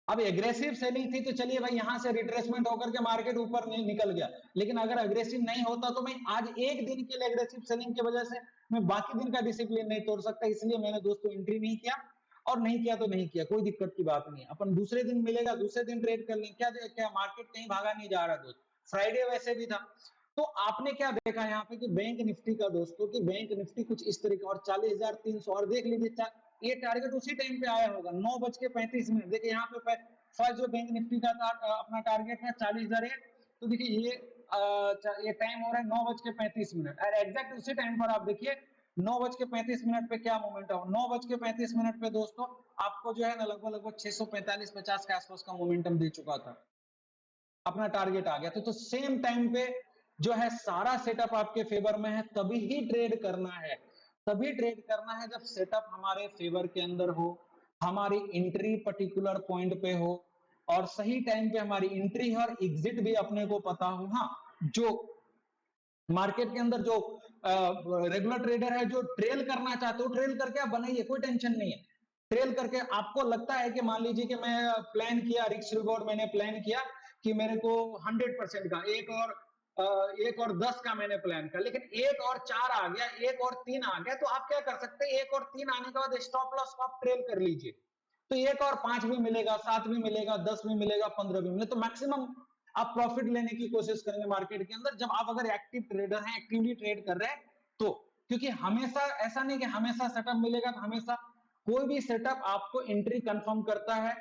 अब एग्रेसिव सेलिंग थी तो चलिए भाई यहां से रिट्रेसमेंट होकर के मार्केट ऊपर निकल गया, लेकिन अगर अग्रेसिव नहीं होता तो मैं आज एक दिन के लिए एग्रेसिव सेलिंग की वजह से मैं बाकी दिन का डिसिप्लिन नहीं तोड़ सकता। इसलिए मैंने दोस्तों एंट्री नहीं किया, और नहीं किया तो नहीं किया, कोई दिक्कत की बात नहीं है, अपन दूसरे दिन मिलेगा दूसरे दिन ट्रेड कर लेंगे, क्या क्या मार्केट कहीं भागा नहीं जा रहा दोस्त, फ्राइडे वैसे भी था। तो आपने क्या देखा यहाँ पे कि बैंक निफ्टी का दोस्तों, कि बैंक निफ्टी कुछ इस तरीके, और 40,300, और देख लीजिए ये टारगेट उसी टाइम पे आया होगा 9:35। देखिए यहाँ पे फर्स्ट जो बैंक निफ्टी का अपना टारगेट है 40,001, तो देखिए ये टाइम हो रहा है 9:35, और एग्जैक्ट उसी टाइम पर आप देखिए 9:35 पे क्या मोमेंट है, 9:35 पे दोस्तों आपको जो है ना लगभग 645-50 के आसपास का मोमेंटम दे चुका था, अपना टारगेट आ गया। तो सेम टाइम पे जो है सारा सेटअप आपके फेवर में है, तभी ही ट्रेड करना है, तभी ट्रेड करना है जब सेटअप हमारे फेवर के अंदर हो, हमारी एंट्री पर्टिकुलर पॉइंट पे हो, और सही टाइम पे हमारी एंट्री और एग्जिट भी अपने को पता हो। हाँ, जो मार्केट के अंदर जो रेगुलर ट्रेडर है जो ट्रेल करना चाहते हो, ट्रेल करके आप बनाइए, कोई टेंशन नहीं है। ट्रेल करके आपको लगता है कि मान लीजिए कि मैं प्लान किया रिस्क रिवॉर्ड, मैंने प्लान किया कि मेरे को 100% का एक और 10 का मैंने प्लान किया, लेकिन 1 और 4 आ गया, 1 और 3 आ गया, तो आप क्या कर सकते हैं, 1 और 3 आने के बाद स्टॉप लॉस को आप ट्रेल कर लीजिए, तो 1 और 5 भी मिलेगा, 7 भी मिलेगा, 10 भी मिलेगा, 15 भी मिलेगा, तो मैक्सिमम आप प्रॉफिट लेने की कोशिश करेंगे मार्केट के अंदर, जब आप अगर एक्टिव ट्रेडर हैं, एक्टिवली ट्रेड कर रहे हैं तो। क्योंकि हमेशा ऐसा नहीं कि हमेशा सेटअप मिलेगा, तो हमेशा कोई भी सेटअप आपको एंट्री कंफर्म करता है,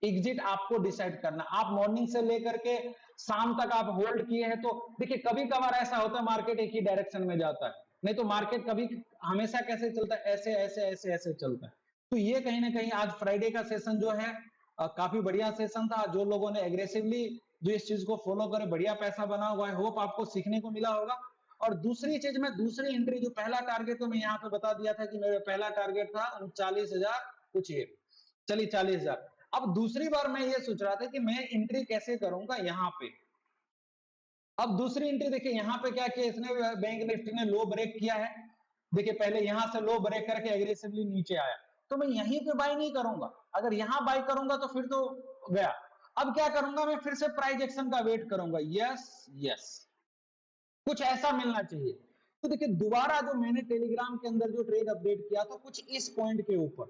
एग्जिट आपको डिसाइड करना। आप मॉर्निंग से लेकर के शाम तक आप होल्ड किए हैं, तो देखिए कभी कभार ऐसा होता है मार्केट एक ही डायरेक्शन में जाता है, नहीं तो मार्केट कभी हमेशा कैसे चलता है, ऐसे ऐसे ऐसे ऐसे चलता है। तो ये कहीं ना कहीं आज फ्राइडे का सेशन जो है काफी बढ़िया सेशन था। जो लोगों ने एग्रेसिवली जो इस चीज को फॉलो करे, बढ़िया पैसा बना हुआ है, होप आपको सीखने को मिला होगा। और दूसरी चीज, मैं दूसरी एंट्री जो पहला टारगेट तो मैं यहाँ पे बता दिया था कि मेरा पहला टारगेट था 39,000 कुछ, ये चलिए 40,000। अब दूसरी बार मैं ये सोच रहा था कि मैं एंट्री कैसे करूंगा यहाँ पे। अब दूसरी एंट्री देखिए यहाँ पे क्या किया इसने, बैंक निफ्टी ने लो ब्रेक किया है, देखिए पहले यहां से लो ब्रेक करके एग्रेसिवली नीचे आया, तो मैं यहीं पे बाय नहीं करूंगा, अगर यहां बाय करूंगा तो फिर तो गया। अब क्या करूंगा, मैं फिर से प्राइस एक्शन का वेट करूंगा, यस यस, कुछ ऐसा मिलना चाहिए। तो देखिए दोबारा जो मैंने टेलीग्राम के अंदर जो ट्रेड अपडेट किया था कुछ इस पॉइंट के ऊपर,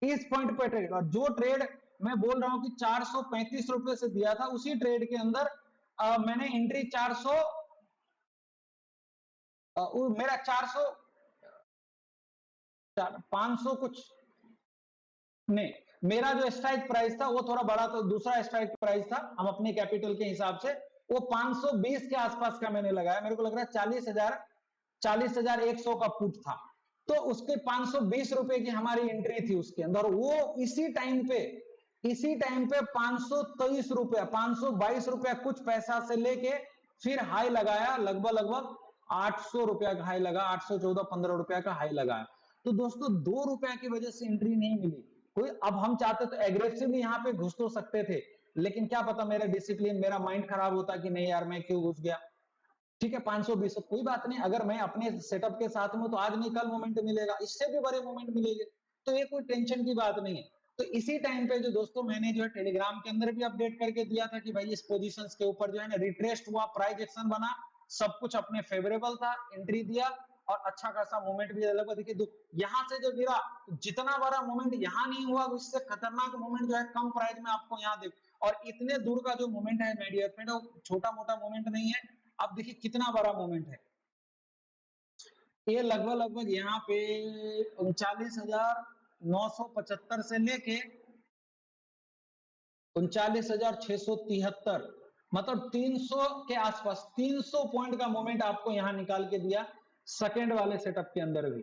इस पॉइंट पे ट्रेड, और जो ट्रेड मैं बोल रहा हूं कि 435 रुपए से दिया था उसी ट्रेड के अंदर मैंने एंट्री 400 मेरा 400 500 कुछ नहीं, मेरा जो स्ट्राइक प्राइस था वो थोड़ा बड़ा, तो दूसरा स्ट्राइक प्राइस था हम अपने कैपिटल के हिसाब से वो 520 के आसपास का मैंने लगाया, मेरे को लग रहा है 40,100 का पुट था, तो उसके 520 रुपए की हमारी एंट्री थी उसके अंदर, वो इसी टाइम पे 523 रुपया 522 रुपया कुछ पैसा से लेके फिर हाई लगाया, लगभग 800 रुपया का हाई लगा, 814-15 रुपया का हाई लगाया। तो दोस्तों 2 रुपया की वजह से एंट्री नहीं मिली कोई, अब हम चाहते तो एग्रेसिवली यहाँ पे घुस तो सकते थे, लेकिन क्या पता मेरा डिसिप्लिन, मेरा माइंड खराब होता कि नहीं यार मैं क्यों घुस गया। ठीक है 520 कोई बात नहीं, अगर मैं अपने सेटअप के साथ में तो आज नहीं कल मोमेंट मिलेगा, इससे भी बड़े मोमेंट मिलेंगे, तो ये कोई टेंशन की बात नहीं है। तो इसी टाइम पे जो दोस्तों मैंने जो है टेलीग्राम के अंदर भी अपडेट करके दिया था कि भाई इस पोजीशंस के ऊपर जो है ना रिट्रेस्ट हुआ, प्राइस एक्शन बना, सब कुछ अपने फेवरेबल था, एंट्री दिया और अच्छा खासा मूवमेंट भी अलग। देखिए यहां से जो गिरा, जितना बड़ा मूवमेंट यहां नहीं हुआ उससे खतरनाक मूवमेंट जो है कम प्राइस में आपको यहाँ देख, और इतने दूर का जो मूवमेंट है माय डियर फ्रेंड, वो छोटा मोटा मूवमेंट नहीं है। अब देखिए कितना बड़ा मूवमेंट है, ये लगभग यहाँ पे 39,975 से लेके 39,673, मतलब 300 के आसपास, 300 पॉइंट का मोमेंट आपको यहां निकाल के दिया सेकेंड वाले सेटअप के अंदर भी।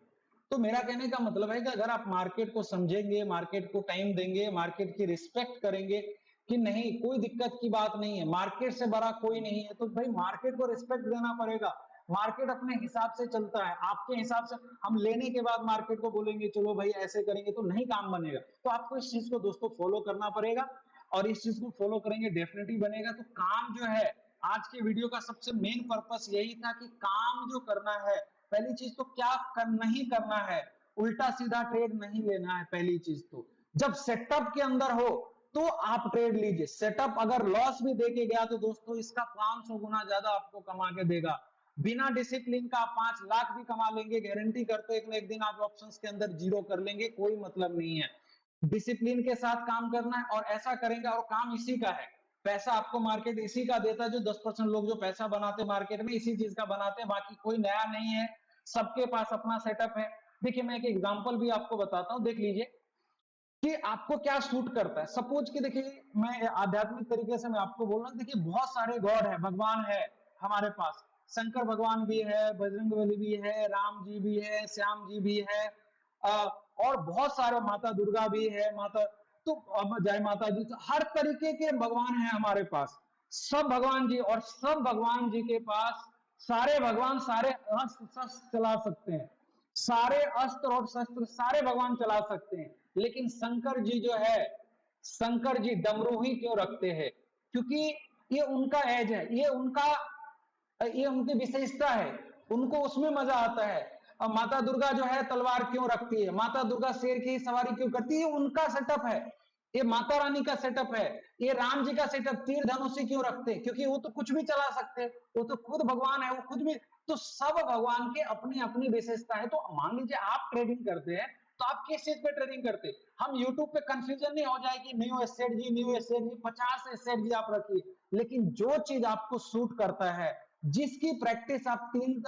तो मेरा कहने का मतलब है कि अगर आप मार्केट को समझेंगे, मार्केट को टाइम देंगे, मार्केट की रिस्पेक्ट करेंगे कि नहीं कोई दिक्कत की बात नहीं है, मार्केट से बड़ा कोई नहीं है, तो भाई मार्केट को रिस्पेक्ट देना पड़ेगा। मार्केट अपने हिसाब से चलता है, आपके हिसाब से हम लेने के बाद मार्केट को बोलेंगे चलो भाई ऐसे करेंगे तो नहीं काम बनेगा। तो आपको इस चीज को दोस्तों फॉलो करना पड़ेगा, और इस चीज को फॉलो करेंगे डेफिनेटली बनेगा। तो काम जो है, आज के वीडियो का सबसे मेन पर्पस यही था कि काम जो करना है, पहली चीज तो क्या नहीं करना है, उल्टा सीधा ट्रेड नहीं लेना है। पहली चीज तो जब सेटअप के अंदर हो तो आप ट्रेड लीजिए, सेटअप अगर लॉस भी देके गया तो दोस्तों इसका 500 गुना ज्यादा आपको कमा के देगा। बिना डिसिप्लिन का 5 लाख भी कमा लेंगे, गारंटी करते एक ना एक दिन आप ऑप्शंस के अंदर जीरो कर लेंगे, कोई मतलब नहीं है। डिसिप्लिन के साथ काम करना है और ऐसा करेंगे, और काम इसी का है, पैसा आपको मार्केट इसी का देता है, जो 10% लोग जो पैसा बनाते मार्केट में इसी चीज का बनाते हैं, बाकी कोई नया नहीं है, सबके पास अपना सेटअप है। देखिए मैं एक एग्जांपल भी आपको बताता हूं, देख लीजिए कि आपको क्या सूट करता है। सपोज कि देखिए मैं आध्यात्मिक तरीके से मैं आपको बोल रहा हूं, देखिए बहुत सारे गॉड है, भगवान है हमारे पास, शंकर भगवान भी है, बजरंगबली भी है, राम जी भी है, श्याम जी भी है, और बहुत सारे, माता दुर्गा भी है, माता, तो अब जय माता जी, तो हर तरीके के भगवान है हमारे पास, सब भगवान जी, और सब भगवान जी के पास सारे भगवान सारे अस्त्र शस्त्र चला सकते हैं, सारे अस्त्र और शस्त्र सारे भगवान चला सकते हैं, लेकिन शंकर जी जो है, शंकर जी डमरू ही क्यों रखते हैं? क्योंकि ये उनका एज है, ये उनकी विशेषता है, उनको उसमें मजा आता है। अब माता दुर्गा जो है तलवार क्यों रखती है, माता दुर्गा शेर की सवारी क्यों करती है? उनका सेटअप है, ये माता रानी का सेटअप है। ये राम जी का सेटअप तीर धनुषी क्यों रखते हैं? क्योंकि वो तो कुछ भी चला सकते हैं, वो तो खुद भगवान है, वो खुद भी, तो सब भगवान के अपनी अपनी विशेषता है। तो मान लीजिए आप ट्रेडिंग करते हैं, तो आप किस चीज पे ट्रेडिंग करते हैं? हम यूट्यूब पे कंफ्यूजन नहीं हो जाए कि न्यू एसेट जी, न्यू एसेट जी, 50 एसेट जी आप रखिए, लेकिन जो चीज आपको सूट करता है, जिसकी प्रैक्टिस आप तीन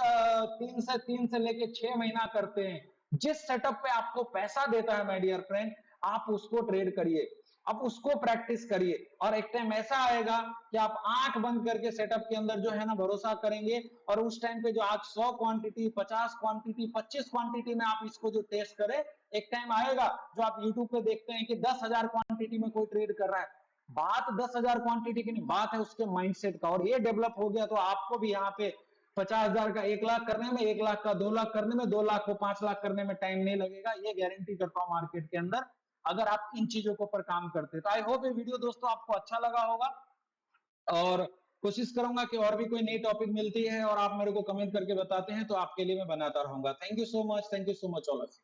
से लेके 6 महीना करते हैं, जिस सेटअप पे आपको पैसा देता है माय डियर फ्रेंड, आप उसको ट्रेड करिए, आप उसको प्रैक्टिस करिए, और एक टाइम ऐसा आएगा कि आप आंख बंद करके सेटअप के अंदर जो है ना भरोसा करेंगे, और उस टाइम पे जो आज 100 क्वांटिटी, 50 क्वांटिटी, 25 क्वांटिटी में आप इसको जो टेस्ट करें, एक टाइम आएगा जो आप यूट्यूब पे देखते हैं कि 10,000 क्वांटिटी में कोई ट्रेड कर रहा है, बात 10,000 क्वांटिटी की नहीं, बात है उसके माइंडसेट का, और ये डेवलप हो गया तो आपको भी यहाँ पे 50,000 का 1 लाख करने में, 1 लाख का 2 लाख करने में, 2 लाख को 5 लाख करने में टाइम नहीं लगेगा, ये गारंटी करता हूं मार्केट के अंदर, अगर आप इन चीजों के ऊपर काम करते। तो आई होप ये वीडियो दोस्तों आपको अच्छा लगा होगा, और कोशिश करूंगा कि और भी कोई नई टॉपिक मिलती है और आप मेरे को कमेंट करके बताते हैं तो आपके लिए मैं बनाता रहूंगा। Thank you so much, thank you so much all of you.